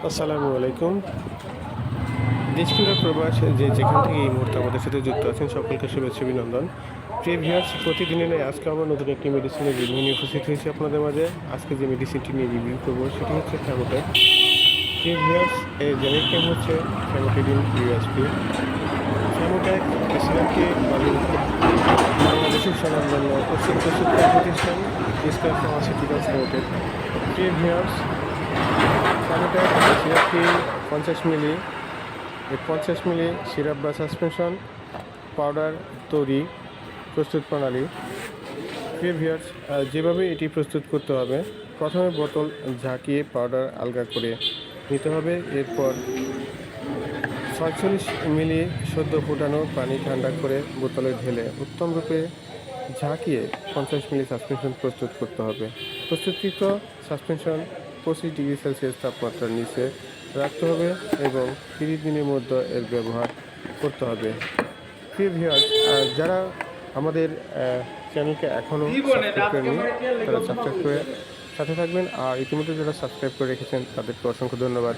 আসসালামু আলাইকুম। দেশ কিংবা প্রবাস যেখান থেকে এই মুহূর্তে আমাদের সাথে যুক্ত আছেন সকলকে শুভেচ্ছা অভিনন্দন। প্রিয় ভিউয়ার্স, প্রতিদিনের ন্যায় আজকে আমরা নতুন একটি মেডিসিনের রিভিউ নিয়ে উপস্থিত হয়েছি আপনাদের মাঝে। আজকে যে মেডিসিনটি নিয়ে রিভিউ করবো সেটি হচ্ছে ফ্যামোটেক। প্রিয় ভিউয়ার্স, এর জেনেরিক নেম হচ্ছে ফ্যামোটিডিন ইউএসপি। ফ্যামোটেক সিরাপটি বাংলাদেশের স্বনামধন্য প্রস্তুতকারী প্রতিষ্ঠান ইস্টার ফার্মাসিউটিক্যালস লিমিটেড। প্রিয় ভিউয়ার্স, ফ্যামোটেক সিরাপটি 50 মিলি সিরাপ বা সাসপেনশন পাউডার তৈরি প্রস্তুত প্রণালী। প্রিয় ভিউয়ার্স, যেভাবে এটি প্রস্তুত করতে হবে, প্রথমে বোতল ঝাঁকিয়ে পাউডার আলগা করে নিতে হবে। এরপর 46 মিলি সদ্য ফুটানো পানি ঠান্ডা করে বোতলে ঢেলে উত্তম রূপে ঝাঁকিয়ে 50 মিলি সাসপেনশন প্রস্তুত করতে হবে। প্রস্তুতকৃত সাসপেনশন 25 ডিগ্রি সেলসিয়াস তাপমাত্রার নিচে রাখতে হবে এবং 30 দিনের মধ্যে এর ব্যবহার করতে হবে। প্রিয় ভিউয়ার্স, যারা আমাদের চ্যানেলকে এখনও সাবস্ক্রাইব করেনি তারা সাবস্ক্রাইব করে সাথে থাকবেন, আর ইতিমধ্যে যারা সাবস্ক্রাইব করে রেখেছেন তাদেরকে অসংখ্য ধন্যবাদ।